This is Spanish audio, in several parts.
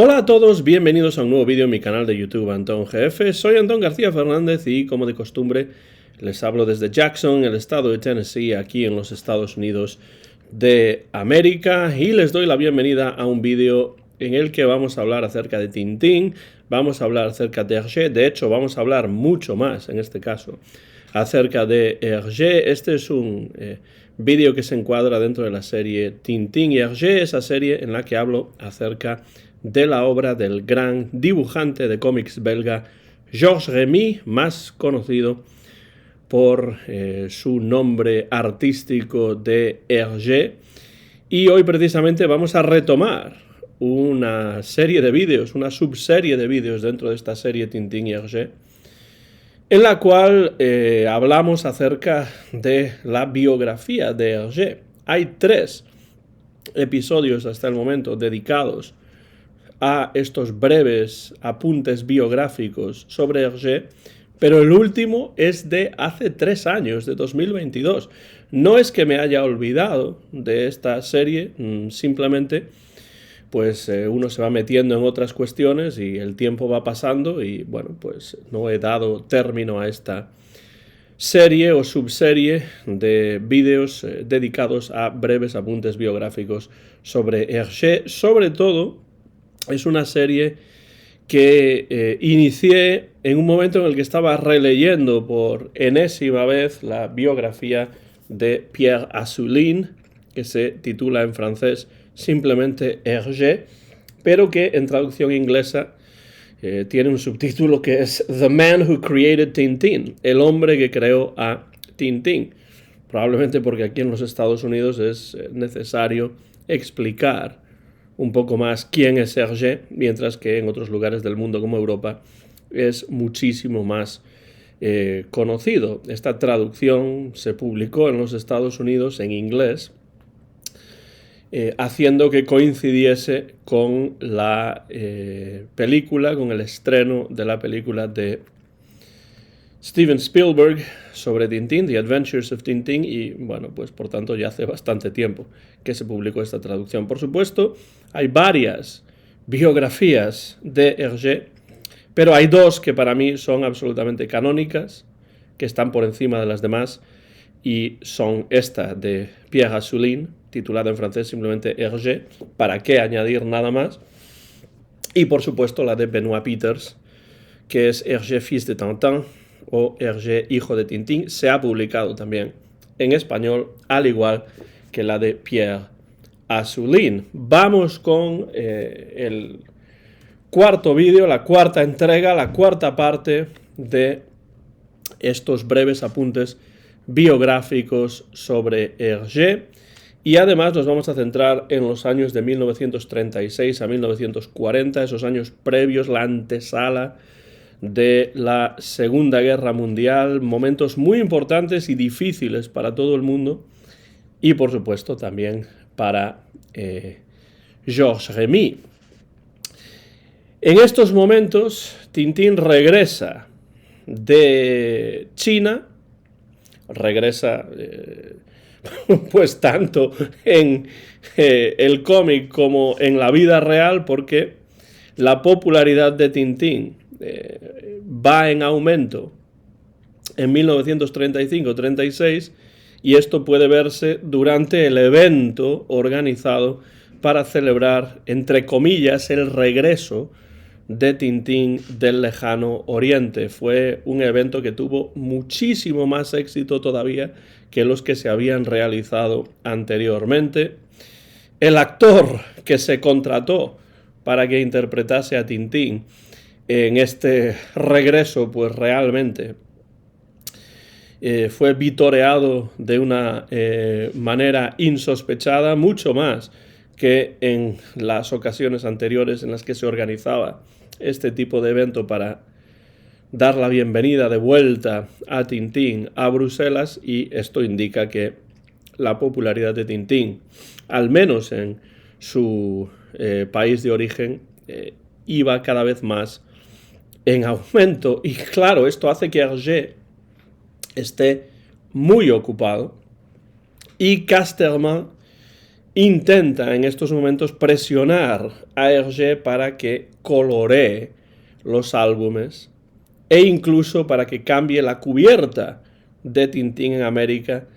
Hola a todos, bienvenidos a un nuevo vídeo en mi canal de YouTube Antón GF. Soy Antón García Fernández y, como de costumbre, les hablo desde Jackson, el estado de Tennessee, aquí en los Estados Unidos de América, y les doy la bienvenida a un vídeo en el que vamos a hablar acerca de Tintín, vamos a hablar acerca de Hergé. De hecho, vamos a hablar mucho más, en este caso, acerca de Hergé. Este es un vídeo que se encuadra dentro de la serie Tintín y Hergé, esa serie en la que hablo acerca de la obra del gran dibujante de cómics belga Georges Remy, más conocido por su nombre artístico de Hergé. Y hoy precisamente vamos a retomar una serie de vídeos, una subserie de vídeos dentro de esta serie Tintín y Hergé, en la cual hablamos acerca de la biografía de Hergé. Hay 3 episodios hasta el momento dedicados a estos breves apuntes biográficos sobre Hergé, pero el último es de hace 3 años, de 2022. No es que me haya olvidado de esta serie, simplemente pues uno se va metiendo en otras cuestiones y el tiempo va pasando y bueno, pues no he dado término a esta serie o subserie de vídeos dedicados a breves apuntes biográficos sobre Hergé. Sobre todo, es una serie que inicié en un momento en el que estaba releyendo por enésima vez la biografía de Pierre Assouline, que se titula en francés simplemente Hergé, pero que en traducción inglesa tiene un subtítulo que es The Man Who Created Tintín, el hombre que creó a Tintín. Probablemente porque aquí en los Estados Unidos es necesario explicar un poco más quién es Hergé, mientras que en otros lugares del mundo como Europa es muchísimo más conocido. Esta traducción se publicó en los Estados Unidos en inglés, haciendo que coincidiese con la película, con el estreno de la película de Steven Spielberg sobre Tintín, The Adventures of Tintín, y bueno, pues por tanto ya hace bastante tiempo que se publicó esta traducción. Por supuesto, hay varias biografías de Hergé, pero hay 2 que para mí son absolutamente canónicas, que están por encima de las demás, y son esta de Pierre Assouline, titulada en francés simplemente Hergé, ¿para qué añadir nada más? Y por supuesto la de Benoît Peters, que es Hergé Fils de Tintin, o Hergé Hijo de Tintín. Se ha publicado también en español, al igual que la de Pierre Assouline. Vamos con el cuarto vídeo, la cuarta entrega, la cuarta parte de estos breves apuntes biográficos sobre Hergé. Y además nos vamos a centrar en los años de 1936 a 1940, esos años previos, la antesala de la Segunda Guerra Mundial, momentos muy importantes y difíciles para todo el mundo y por supuesto también para Georges Remy. En estos momentos Tintín regresa de China, regresa pues tanto en el cómic como en la vida real, porque la popularidad de Tintín va en aumento en 1935-36 y esto puede verse durante el evento organizado para celebrar, entre comillas, el regreso de Tintín del lejano oriente. Fue un evento que tuvo muchísimo más éxito todavía que los que se habían realizado anteriormente. El actor que se contrató para que interpretase a Tintín en este regreso, pues realmente fue vitoreado de una manera insospechada, mucho más que en las ocasiones anteriores en las que se organizaba este tipo de evento para dar la bienvenida de vuelta a Tintín a Bruselas, y esto indica que la popularidad de Tintín, al menos en su país de origen, iba cada vez más en aumento. Y claro, esto hace que Hergé esté muy ocupado y Casterman intenta en estos momentos presionar a Hergé para que coloree los álbumes e incluso para que cambie la cubierta de Tintín en América,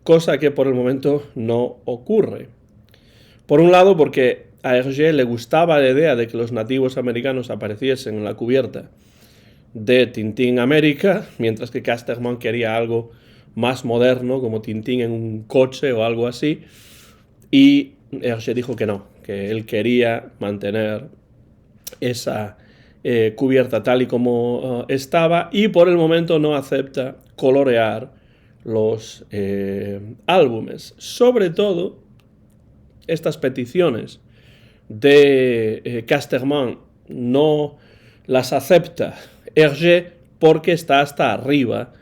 cosa que por el momento no ocurre. Por un lado, porque a Hergé le gustaba la idea de que los nativos americanos apareciesen en la cubierta de Tintín América, mientras que Casterman quería algo más moderno, como Tintín en un coche o algo así, y Hergé dijo que no, que él quería mantener esa cubierta tal y como estaba, y por el momento no acepta colorear los álbumes. Sobre todo, estas peticiones de Casterman no las acepta Hergé porque está hasta arriba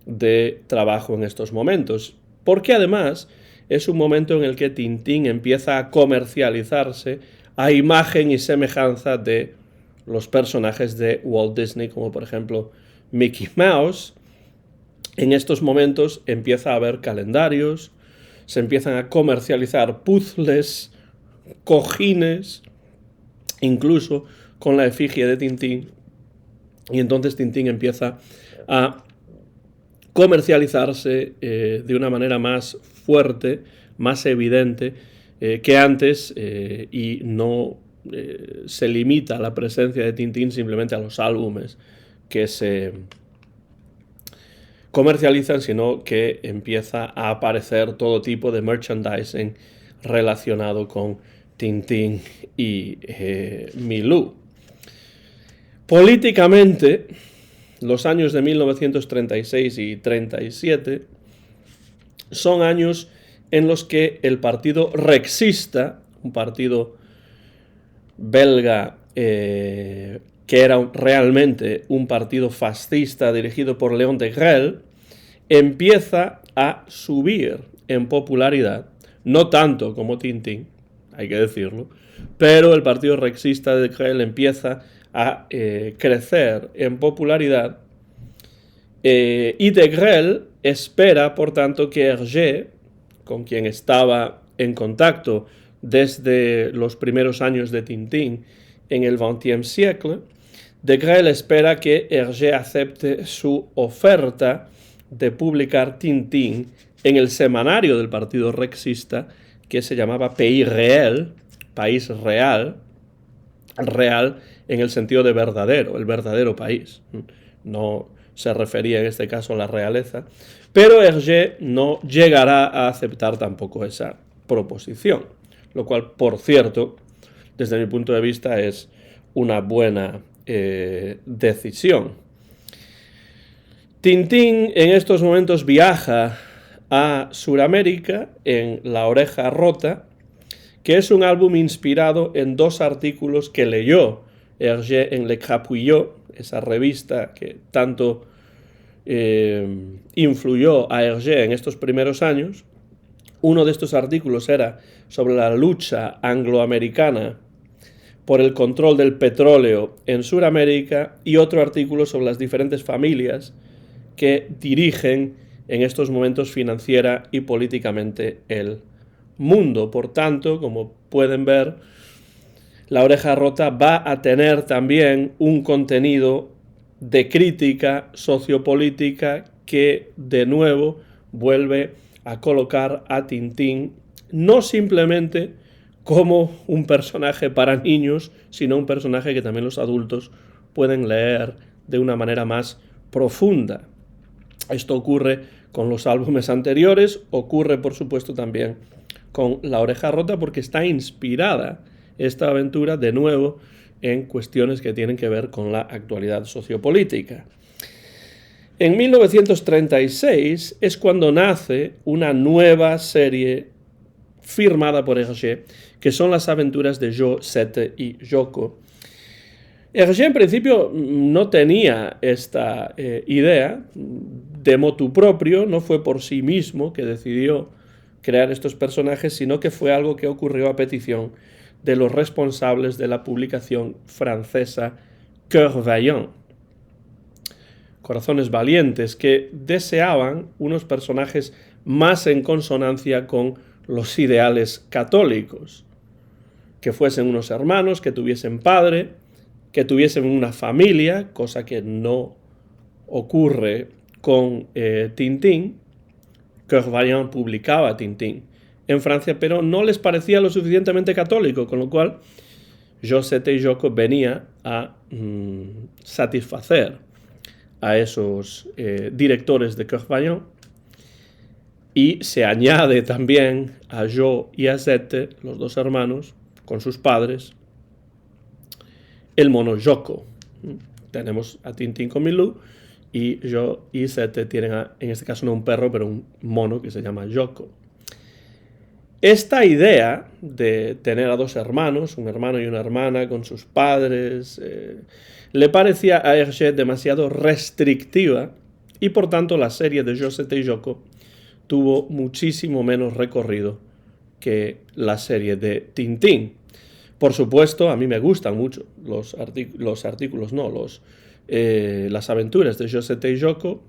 de trabajo en estos momentos. Porque además es un momento en el que Tintín empieza a comercializarse a imagen y semejanza de los personajes de Walt Disney, como por ejemplo Mickey Mouse. En estos momentos empieza a haber calendarios, se empiezan a comercializar puzzles, cojines, incluso con la efigie de Tintín. Y entonces Tintín empieza a comercializarse de una manera más fuerte, más evidente que antes, y no se limita la presencia de Tintín simplemente a los álbumes que se comercializan, sino que empieza a aparecer todo tipo de merchandising relacionado con Tintín y Milou. Políticamente, los años de 1936 y 37 son años en los que el partido rexista, un partido belga que era realmente un partido fascista dirigido por Léon Degrelle, empieza a subir en popularidad, no tanto como Tintín, hay que decirlo, pero el partido rexista de Degrelle empieza a crecer en popularidad, y Degrelle espera, por tanto, que Hergé, con quien estaba en contacto desde los primeros años de Tintín en el XXe siècle, Degrelle espera que Hergé acepte su oferta de publicar Tintín en el semanario del partido rexista, que se llamaba Pays Réel, País Real, real en el sentido de verdadero, el verdadero país. No se refería en este caso a la realeza, pero Hergé no llegará a aceptar tampoco esa proposición, lo cual, por cierto, desde mi punto de vista es una buena decisión. Tintín en estos momentos viaja a Sudamérica en La Oreja Rota, que es un álbum inspirado en dos artículos que leyó Hergé en Le Crapullo, esa revista que tanto influyó a Hergé en estos primeros años. Uno de estos artículos era sobre la lucha angloamericana por el control del petróleo en Sudamérica, y otro artículo sobre las diferentes familias que dirigen en estos momentos financiera y políticamente el mundo. Por tanto, como pueden ver, La Oreja Rota va a tener también un contenido de crítica sociopolítica que, de nuevo, vuelve a colocar a Tintín no simplemente como un personaje para niños, sino un personaje que también los adultos pueden leer de una manera más profunda. Esto ocurre con los álbumes anteriores, ocurre por supuesto también con La Oreja Rota, porque está inspirada esta aventura de nuevo en cuestiones que tienen que ver con la actualidad sociopolítica. En 1936 es cuando nace una nueva serie firmada por Hergé, que son las aventuras de Jo, Sete y Joko. Hergé en principio no tenía esta idea de motu propio, no fue por sí mismo que decidió crear estos personajes, sino que fue algo que ocurrió a petición de los responsables de la publicación francesa Cœur Vaillant, Corazones Valientes, que deseaban unos personajes más en consonancia con los ideales católicos, que fuesen unos hermanos, que tuviesen padre, que tuviesen una familia, cosa que no ocurre con Tintín. Coeur Vaillant publicaba Tintín en Francia, pero no les parecía lo suficientemente católico, con lo cual Josette y Joko venía a satisfacer a esos directores de Coeur Vaillant, y se añade también a Jo y a Zette, los dos hermanos, con sus padres, el mono Joko. Tenemos a Tintín con Milou, y Jo y Zette tienen, en este caso no un perro, pero un mono que se llama Joko. Esta idea de tener a dos hermanos, un hermano y una hermana con sus padres, le parecía a Hergé demasiado restrictiva, y por tanto la serie de Josette y Joko tuvo muchísimo menos recorrido que la serie de Tintín. Por supuesto, a mí me gustan mucho las aventuras de Josette y Joko,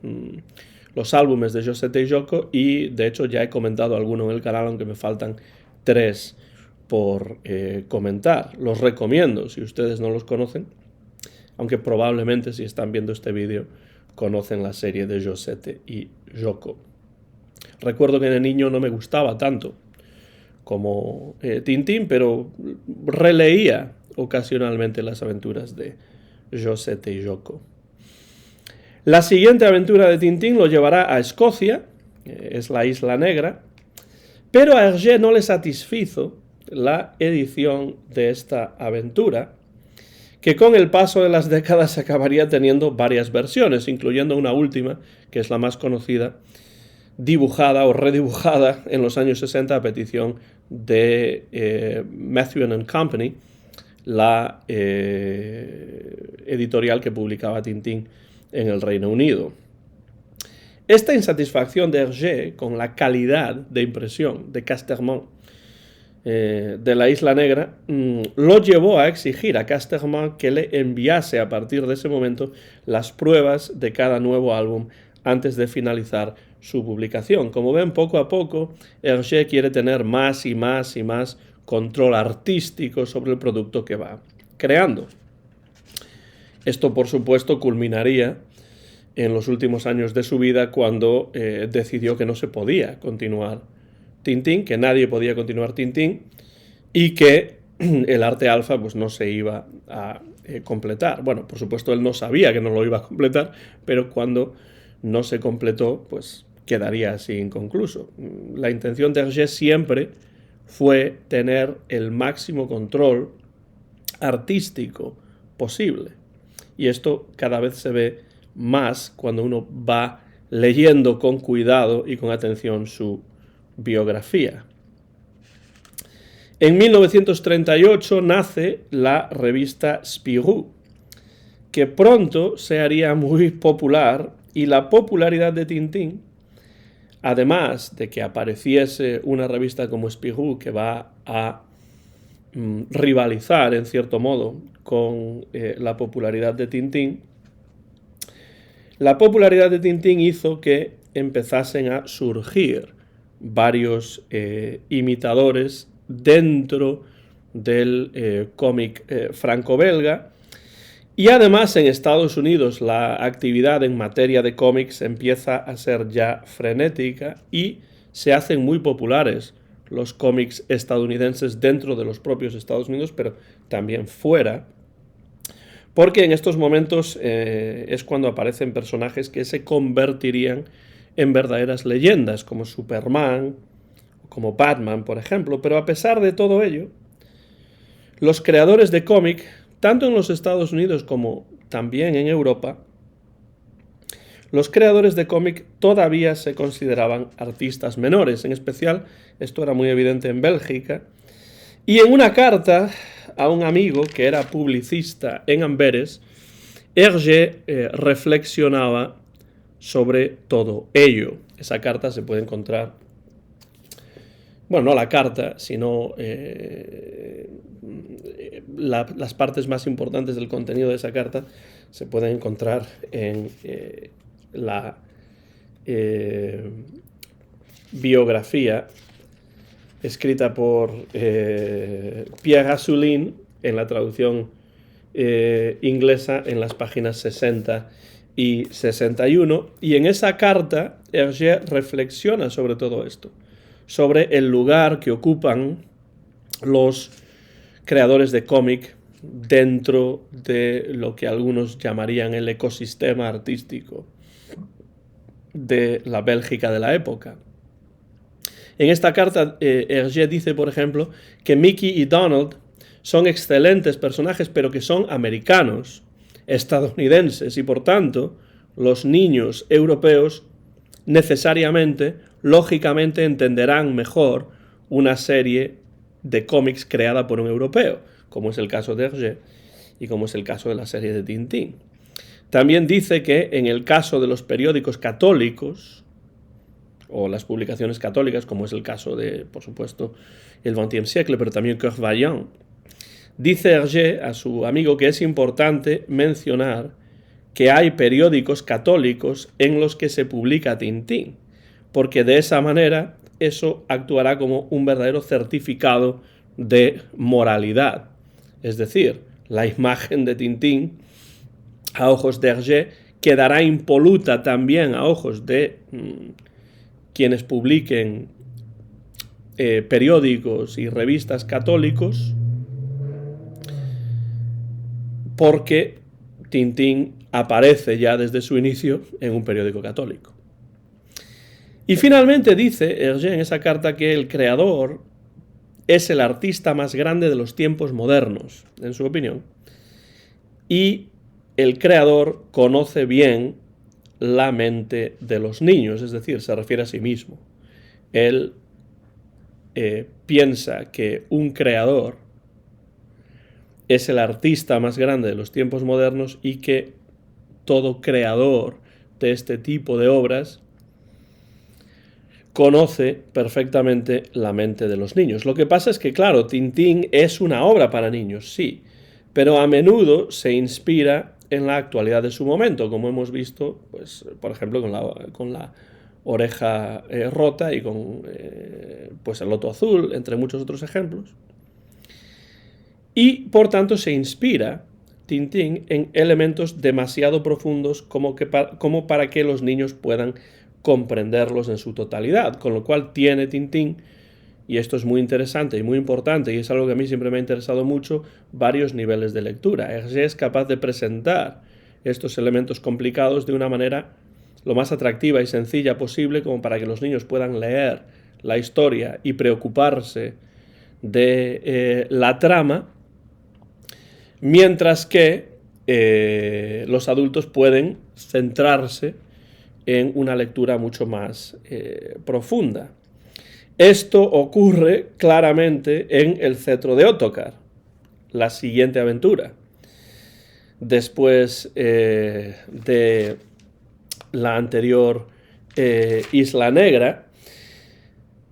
los álbumes de Josette y Joko, y de hecho ya he comentado alguno en el canal, aunque me faltan 3 por comentar. Los recomiendo si ustedes no los conocen, aunque probablemente si están viendo este vídeo conocen la serie de Josette y Joko. Recuerdo que de niño no me gustaba tanto como Tintín, pero releía ocasionalmente las aventuras de Josette y Joko. La siguiente aventura de Tintín lo llevará a Escocia, es la Isla Negra, pero a Hergé no le satisfizo la edición de esta aventura, que con el paso de las décadas acabaría teniendo varias versiones, incluyendo una última, que es la más conocida, dibujada o redibujada en los años 60 a petición de Methuen & Company, la editorial que publicaba Tintín en el Reino Unido. Esta insatisfacción de Hergé con la calidad de impresión de Casterman de la Isla Negra lo llevó a exigir a Casterman que le enviase a partir de ese momento las pruebas de cada nuevo álbum antes de finalizar su publicación. Como ven, poco a poco Hergé quiere tener más y más y más control artístico sobre el producto que va creando. Esto, por supuesto, culminaría en los últimos años de su vida, cuando decidió que no se podía continuar Tintín, que nadie podía continuar Tintín, y que el arte alfa pues no se iba a completar. Bueno, por supuesto él no sabía que no lo iba a completar, pero cuando no se completó, pues quedaría así inconcluso. La intención de Hergé siempre fue tener el máximo control artístico posible, y esto cada vez se ve más cuando uno va leyendo con cuidado y con atención su biografía. En 1938 nace la revista Spirou, que pronto se haría muy popular, y la popularidad de Tintín, además de que apareciese una revista como Spirou que va a rivalizar en cierto modo con la popularidad de Tintín, la popularidad de Tintín hizo que empezasen a surgir varios imitadores dentro del cómic franco-belga, y además en Estados Unidos la actividad en materia de cómics empieza a ser ya frenética, y se hacen muy populares los cómics estadounidenses dentro de los propios Estados Unidos, pero también fuera, porque en estos momentos es cuando aparecen personajes que se convertirían en verdaderas leyendas, como Superman, como Batman, por ejemplo. Pero a pesar de todo ello, los creadores de cómic, tanto en los Estados Unidos como también en Europa, los creadores de cómic todavía se consideraban artistas menores. En especial, esto era muy evidente en Bélgica. Y en una carta a un amigo que era publicista en Amberes, Hergé reflexionaba sobre todo ello. Esa carta se puede encontrar, bueno, no la carta, sino las partes más importantes del contenido de esa carta se pueden encontrar en la biografía escrita por Pierre Asselin en la traducción inglesa en las páginas 60 y 61, y en esa carta Hergé reflexiona sobre todo esto, sobre el lugar que ocupan los creadores de cómic dentro de lo que algunos llamarían el ecosistema artístico de la Bélgica de la época. En esta carta, Hergé dice, por ejemplo, que Mickey y Donald son excelentes personajes, pero que son americanos, estadounidenses, y por tanto, los niños europeos necesariamente, lógicamente, entenderán mejor una serie de cómics creada por un europeo, como es el caso de Hergé y como es el caso de la serie de Tintín. También dice que en el caso de los periódicos católicos, o las publicaciones católicas, como es el caso de, por supuesto, el XXe siècle, pero también Cœur Vaillant, dice Hergé a su amigo que es importante mencionar que hay periódicos católicos en los que se publica Tintín, porque de esa manera eso actuará como un verdadero certificado de moralidad. Es decir, la imagen de Tintín a ojos de Hergé quedará impoluta también a ojos de quienes publiquen periódicos y revistas católicos, porque Tintín aparece ya desde su inicio en un periódico católico. Y finalmente dice Hergé en esa carta que el creador es el artista más grande de los tiempos modernos, en su opinión, y el creador conoce bien la mente de los niños, es decir, se refiere a sí mismo. Él piensa que un creador es el artista más grande de los tiempos modernos y que todo creador de este tipo de obras conoce perfectamente la mente de los niños. Lo que pasa es que, claro, Tintín es una obra para niños, sí, pero a menudo se inspira en la actualidad de su momento, como hemos visto, pues, por ejemplo, con la oreja rota y con pues el loto azul, entre muchos otros ejemplos. Y, por tanto, se inspira Tintín en elementos demasiado profundos como para que los niños puedan comprenderlos en su totalidad, con lo cual tiene Tintín, y esto es muy interesante y muy importante, y es algo que a mí siempre me ha interesado mucho, varios niveles de lectura. Hergé es capaz de presentar estos elementos complicados de una manera lo más atractiva y sencilla posible, como para que los niños puedan leer la historia y preocuparse de la trama, mientras que los adultos pueden centrarse en una lectura mucho más profunda. Esto ocurre claramente en El cetro de Ottokar, la siguiente aventura. Después de la anterior Isla Negra,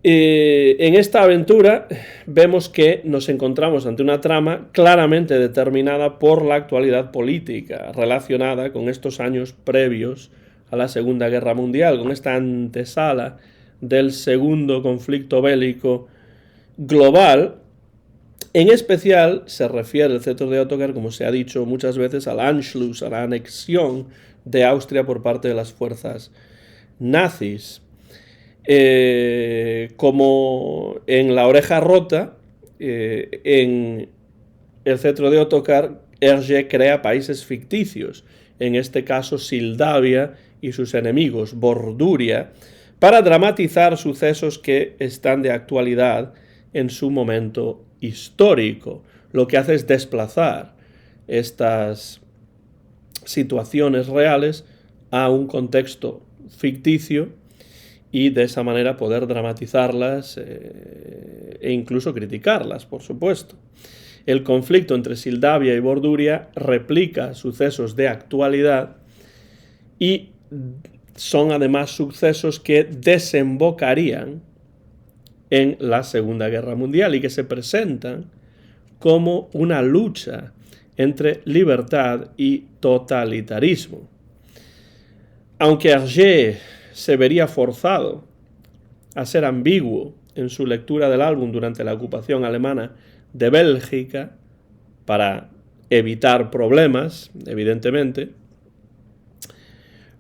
en esta aventura vemos que nos encontramos ante una trama claramente determinada por la actualidad política relacionada con estos años previos a la Segunda Guerra Mundial, con esta antesala del segundo conflicto bélico global. En especial se refiere el cetro de Ottokar, como se ha dicho muchas veces, al Anschluss, a la anexión de Austria por parte de las fuerzas nazis. Como en La oreja rota, en el cetro de Ottokar, Hergé crea países ficticios, en este caso Sildavia y sus enemigos, Borduria, para dramatizar sucesos que están de actualidad en su momento histórico. Lo que hace es desplazar estas situaciones reales a un contexto ficticio y de esa manera poder dramatizarlas e incluso criticarlas, por supuesto. El conflicto entre Sildavia y Borduria replica sucesos de actualidad y son además sucesos que desembocarían en la Segunda Guerra Mundial y que se presentan como una lucha entre libertad y totalitarismo. Aunque Hergé se vería forzado a ser ambiguo en su lectura del álbum durante la ocupación alemana de Bélgica, para evitar problemas, evidentemente,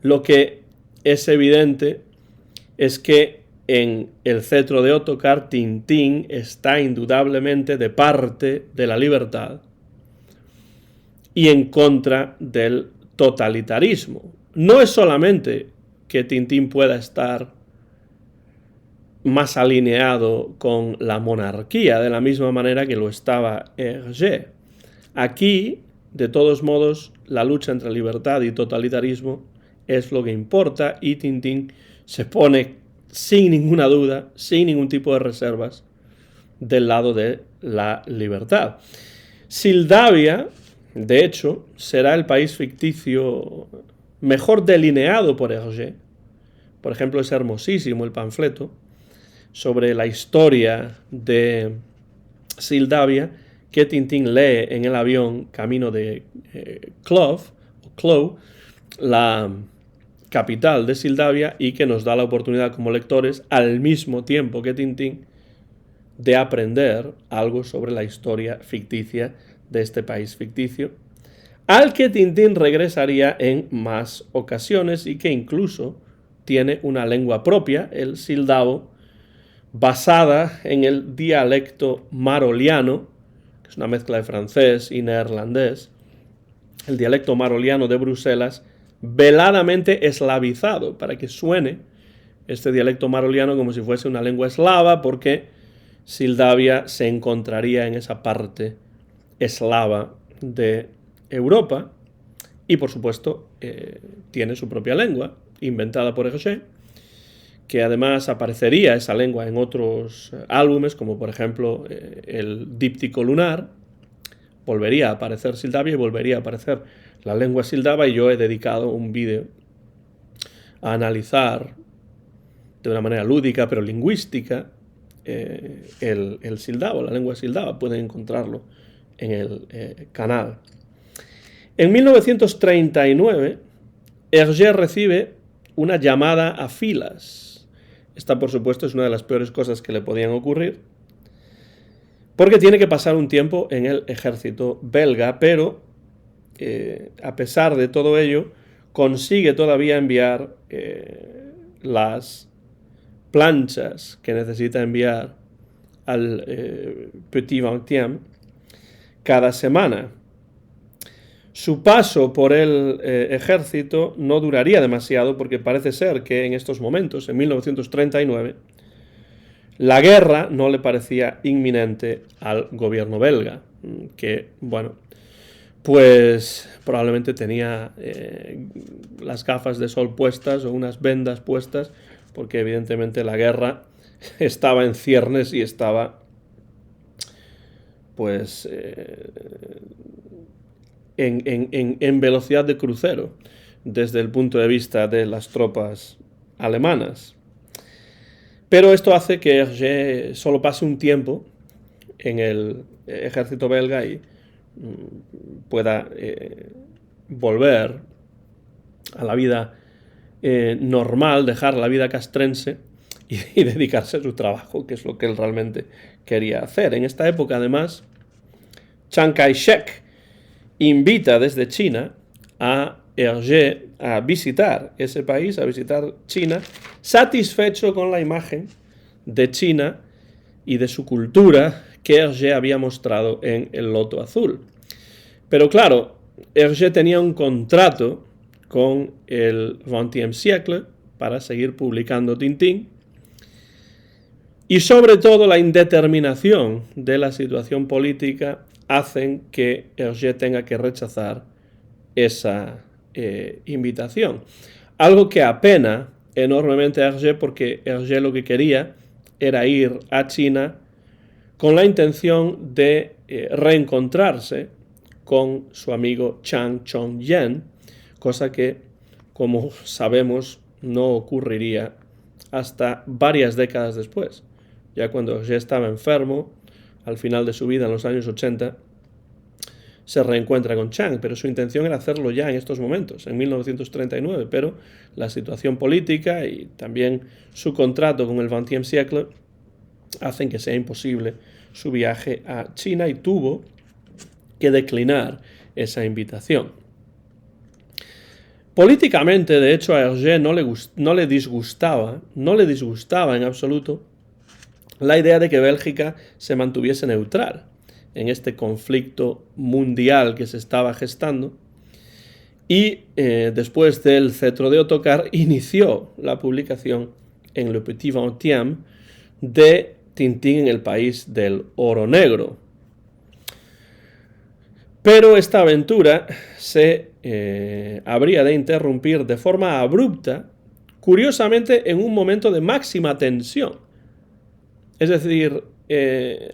lo que es evidente es que en El cetro de Ottokar, Tintín está indudablemente de parte de la libertad y en contra del totalitarismo. No es solamente que Tintín pueda estar más alineado con la monarquía, de la misma manera que lo estaba Hergé. Aquí, de todos modos, la lucha entre libertad y totalitarismo es lo que importa, y Tintín se pone sin ninguna duda, sin ningún tipo de reservas, del lado de la libertad. Sildavia, de hecho, será el país ficticio mejor delineado por Hergé. Por ejemplo, es hermosísimo el panfleto sobre la historia de Sildavia que Tintín lee en el avión camino de Clou, la capital de Sildavia, y que nos da la oportunidad como lectores, al mismo tiempo que Tintín, de aprender algo sobre la historia ficticia de este país ficticio, al que Tintín regresaría en más ocasiones y que incluso tiene una lengua propia, el sildavo, basada en el dialecto maroliano, que es una mezcla de francés y neerlandés, el dialecto maroliano de Bruselas, veladamente eslavizado, para que suene este dialecto maroliano como si fuese una lengua eslava, porque Sildavia se encontraría en esa parte eslava de Europa, y por supuesto tiene su propia lengua, inventada por Hergé, que además aparecería esa lengua en otros álbumes, como por ejemplo el Díptico Lunar. Volvería a aparecer Sildavia y volvería a aparecer la lengua sildava, y yo he dedicado un vídeo a analizar de una manera lúdica pero lingüística el sildavo, la lengua sildava. Pueden encontrarlo en el canal. En 1939, Hergé recibe una llamada a filas. Esta, por supuesto, es una de las peores cosas que le podían ocurrir, porque tiene que pasar un tiempo en el ejército belga, pero a pesar de todo ello, consigue todavía enviar las planchas que necesita enviar al Petit Vingtième cada semana. Su paso por el ejército no duraría demasiado, porque parece ser que en estos momentos, en 1939, la guerra no le parecía inminente al gobierno belga, que, bueno, pues probablemente tenía las gafas de sol puestas o unas vendas puestas, porque evidentemente la guerra estaba en ciernes y estaba, pues, en velocidad de crucero desde el punto de vista de las tropas alemanas. Pero esto hace que Hergé solo pase un tiempo en el ejército belga y pueda volver a la vida normal, dejar la vida castrense y dedicarse a su trabajo, que es lo que él realmente quería hacer. En esta época, además, Chiang Kai-shek invita desde China a Hergé a visitar ese país, a visitar China, satisfecho con la imagen de China y de su cultura que Hergé había mostrado en El Loto Azul. Pero claro, Hergé tenía un contrato con el XXe siècle para seguir publicando Tintín, y sobre todo la indeterminación de la situación política hacen que Hergé tenga que rechazar esa invitación. Algo que apena enormemente a Hergé, porque Hergé lo que quería era ir a China con la intención de reencontrarse con su amigo Chang Chong-yen, cosa que, como sabemos, no ocurriría hasta varias décadas después. Ya cuando Hergé estaba enfermo, al final de su vida, en los años 80, se reencuentra con Chang, pero su intención era hacerlo ya en estos momentos, en 1939, pero la situación política y también su contrato con el XXe siècle hacen que sea imposible su viaje a China y tuvo que declinar esa invitación. Políticamente, de hecho, a Hergé no le disgustaba en absoluto la idea de que Bélgica se mantuviese neutral en este conflicto mundial que se estaba gestando. Y después del cetro de Ottokar inició la publicación en Le Petit Vingtième de Tintín en el país del oro negro. Pero esta aventura se habría de interrumpir de forma abrupta, curiosamente en un momento de máxima tensión. Es decir,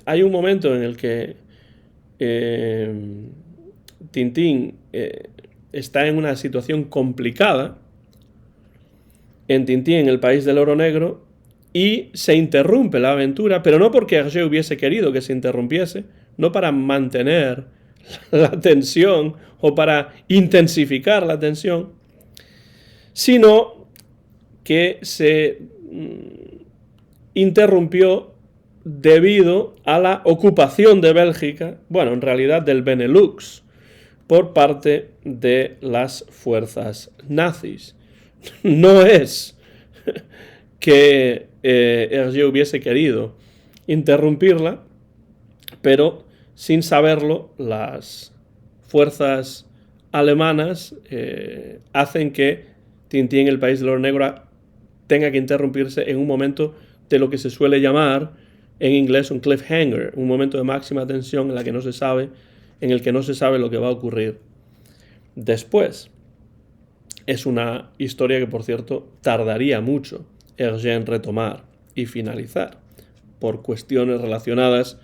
hay un momento en el que Tintín está en una situación complicada en Tintín en el país del oro negro y se interrumpe la aventura, pero no porque Hergé hubiese querido que se interrumpiese, no para mantener la tensión o para intensificar la tensión, sino que se interrumpió debido a la ocupación de Bélgica, bueno, en realidad del Benelux, por parte de las fuerzas nazis. No es que Hergé hubiese querido interrumpirla, pero sin saberlo, las fuerzas alemanas hacen que Tintín en el país del oro negro tenga que interrumpirse en un momento de lo que se suele llamar en inglés un cliffhanger, un momento de máxima tensión en el que no se sabe lo que va a ocurrir después. Es una historia que, por cierto, tardaría mucho Hergé en retomar y finalizar por cuestiones relacionadas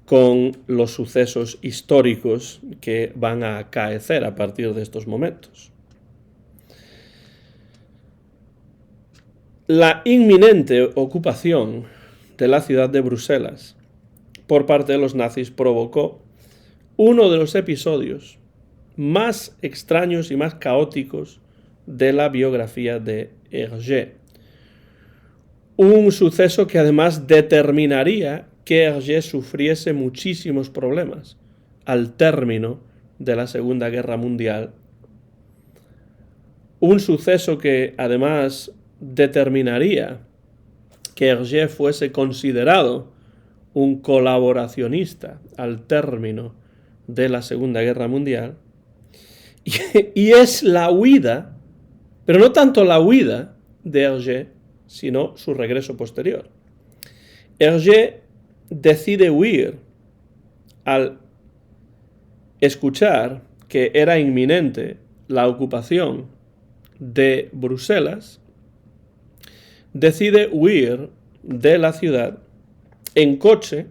con los sucesos históricos que van a acaecer a partir de estos momentos. La inminente ocupación de la ciudad de Bruselas por parte de los nazis provocó uno de los episodios más extraños y más caóticos de la biografía de Hergé. Un suceso que además determinaría que Hergé sufriese muchísimos problemas al término de la Segunda Guerra Mundial. Un suceso que además determinaría que Hergé fuese considerado un colaboracionista al término de la Segunda Guerra Mundial. Y es la huida, pero no tanto la huida de Hergé, sino su regreso posterior. Hergé decide huir al escuchar que era inminente la ocupación de Bruselas, decide huir de la ciudad en coche,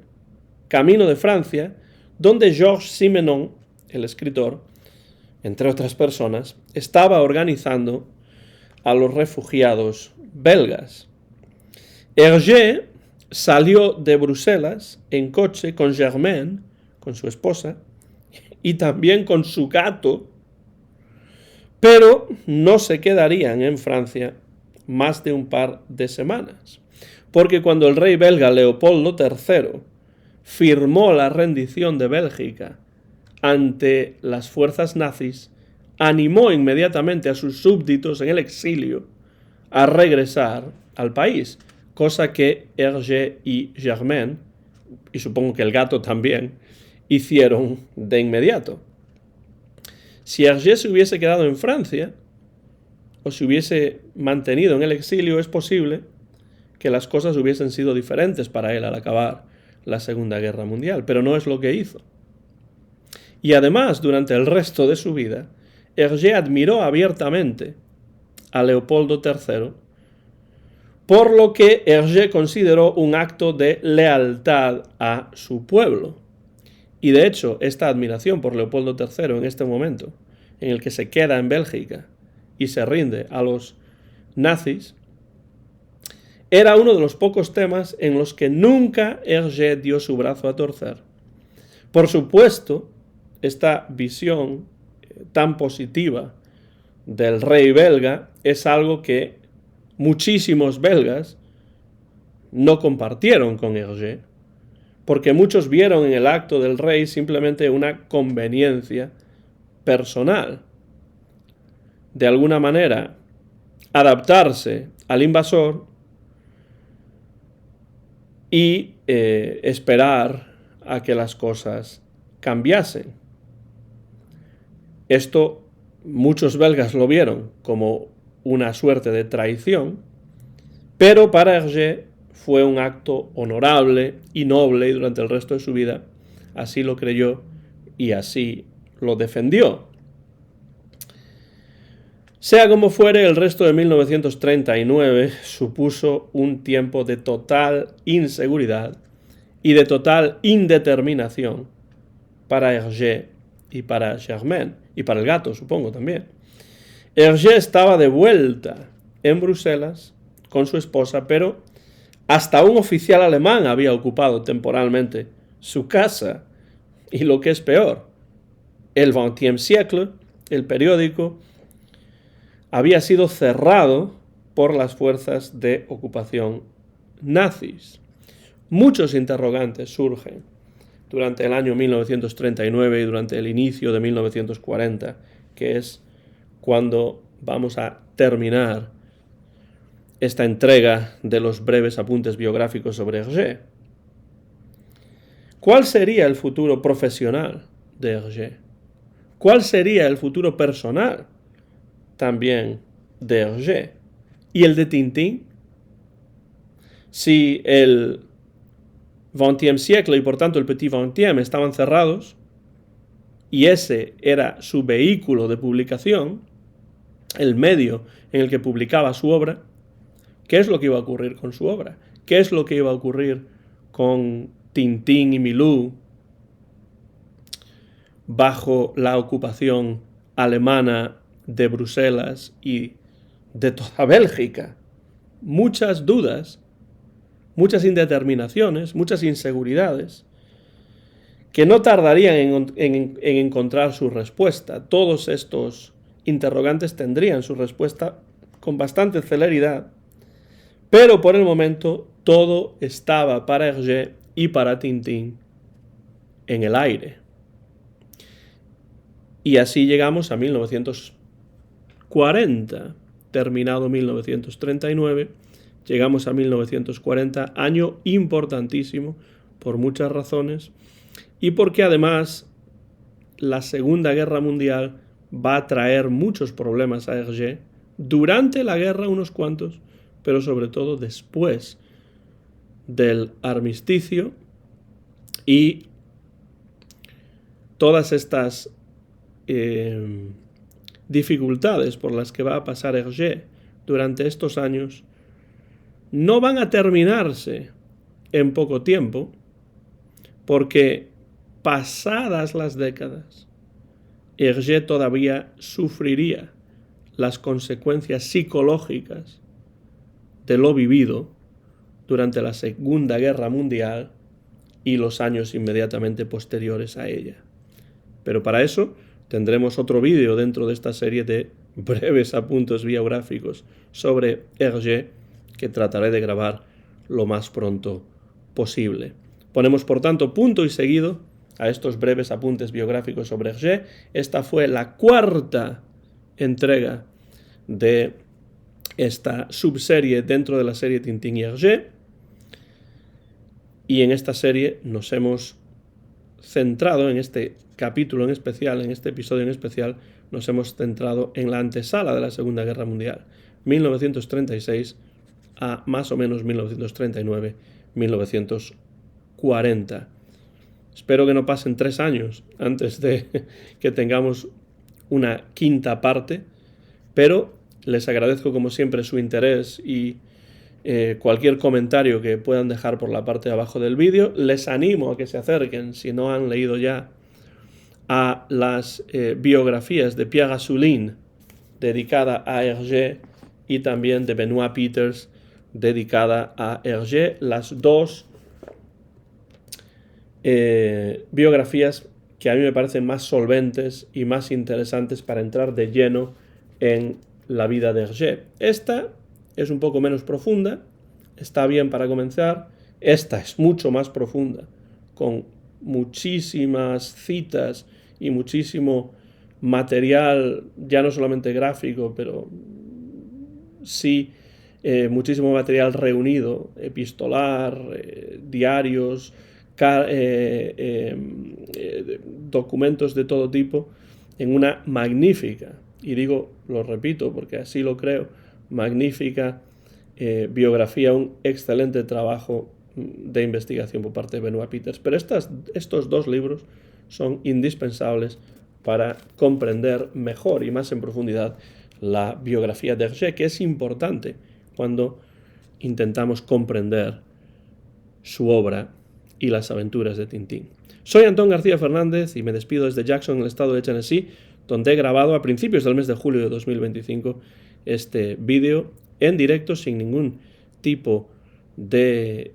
camino de Francia, donde Georges Simenon, el escritor, entre otras personas, estaba organizando a los refugiados belgas. Hergé salió de Bruselas en coche con Germaine, con su esposa, y también con su gato, pero no se quedarían en Francia más de un par de semanas, porque cuando el rey belga Leopoldo III firmó la rendición de Bélgica ante las fuerzas nazis, animó inmediatamente a sus súbditos en el exilio a regresar al país, cosa que Hergé y Germaine, y supongo que el gato también, hicieron de inmediato. Si Hergé se hubiese quedado en Francia, o se hubiese mantenido en el exilio, es posible que las cosas hubiesen sido diferentes para él al acabar la Segunda Guerra Mundial, pero no es lo que hizo. Y además, durante el resto de su vida, Hergé admiró abiertamente a Leopoldo III, por lo que Hergé consideró un acto de lealtad a su pueblo. Y de hecho, esta admiración por Leopoldo III en este momento, en el que se queda en Bélgica y se rinde a los nazis, era uno de los pocos temas en los que nunca Hergé dio su brazo a torcer. Por supuesto, esta visión tan positiva del rey belga es algo que muchísimos belgas no compartieron con Hergé, porque muchos vieron en el acto del rey simplemente una conveniencia personal. De alguna manera, adaptarse al invasor y esperar a que las cosas cambiasen. Esto muchos belgas lo vieron como una suerte de traición, pero para Hergé fue un acto honorable y noble y durante el resto de su vida así lo creyó y así lo defendió. Sea como fuere, el resto de 1939 supuso un tiempo de total inseguridad y de total indeterminación para Hergé y para Germaine, y para el gato, supongo, también. Hergé estaba de vuelta en Bruselas con su esposa, pero hasta un oficial alemán había ocupado temporalmente su casa. Y lo que es peor, el 20e siècle, el periódico, había sido cerrado por las fuerzas de ocupación nazis. Muchos interrogantes surgen durante el año 1939 y durante el inicio de 1940, que es cuando vamos a terminar esta entrega de los breves apuntes biográficos sobre Hergé. ¿Cuál sería el futuro profesional de Hergé? ¿Cuál sería el futuro personal también de Hergé? ¿Y el de Tintín? Si el 20e siècle y por tanto el Petit 20e estaban cerrados y ese era su vehículo de publicación, el medio en el que publicaba su obra, ¿qué es lo que iba a ocurrir con su obra? ¿Qué es lo que iba a ocurrir con Tintín y Milou bajo la ocupación alemana de Bruselas y de toda Bélgica? Muchas dudas, muchas indeterminaciones, muchas inseguridades que no tardarían en encontrar su respuesta. Todos estos interrogantes tendrían su respuesta con bastante celeridad, pero por el momento todo estaba para Hergé y para Tintín en el aire. Y así llegamos a 1940, terminado 1939, llegamos a 1940, año importantísimo por muchas razones y porque además la Segunda Guerra Mundial va a traer muchos problemas a Hergé, durante la guerra unos cuantos, pero sobre todo después del armisticio y todas estas dificultades por las que va a pasar Hergé durante estos años no van a terminarse en poco tiempo, porque pasadas las décadas, Hergé todavía sufriría las consecuencias psicológicas de lo vivido durante la Segunda Guerra Mundial y los años inmediatamente posteriores a ella. Pero para eso tendremos otro vídeo dentro de esta serie de breves apuntes biográficos sobre Hergé que trataré de grabar lo más pronto posible. Ponemos por tanto punto y seguido a estos breves apuntes biográficos sobre Hergé. Esta fue la cuarta entrega de esta subserie dentro de la serie Tintín y Hergé. Y en esta serie nos hemos centrado, en este capítulo en especial, en este episodio en especial, nos hemos centrado en la antesala de la Segunda Guerra Mundial, 1936 a más o menos 1939, 1940. Espero que no pasen 3 años antes de que tengamos una quinta parte, pero les agradezco como siempre su interés y cualquier comentario que puedan dejar por la parte de abajo del vídeo. Les animo a que se acerquen, si no han leído ya, a las biografías de Pierre Gasoline dedicada a Hergé y también de Benoît Peters dedicada a Hergé, las dos biografías que a mí me parecen más solventes y más interesantes para entrar de lleno en la vida de Hergé. Esta es un poco menos profunda, está bien para comenzar. Esta es mucho más profunda, con muchísimas citas y muchísimo material, ya no solamente gráfico, pero sí muchísimo material reunido, epistolar, diarios, documentos de todo tipo, en una magnífica, y digo, lo repito porque así lo creo, magnífica biografía, un excelente trabajo de investigación por parte de Benoit Peters. Pero estos dos libros son indispensables para comprender mejor y más en profundidad la biografía de Hergé, que es importante cuando intentamos comprender su obra y las aventuras de Tintín. Soy Antón García Fernández y me despido desde Jackson, en el estado de Tennessee, donde he grabado a principios del mes de julio de 2025 este vídeo en directo sin ningún tipo de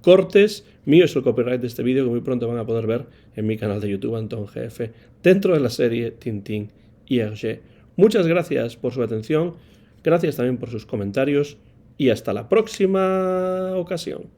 cortes. Mío es el copyright de este vídeo, que muy pronto van a poder ver en mi canal de YouTube Antón GF, dentro de la serie Tintín y Hergé. Muchas gracias por su atención, gracias también por sus comentarios y hasta la próxima ocasión.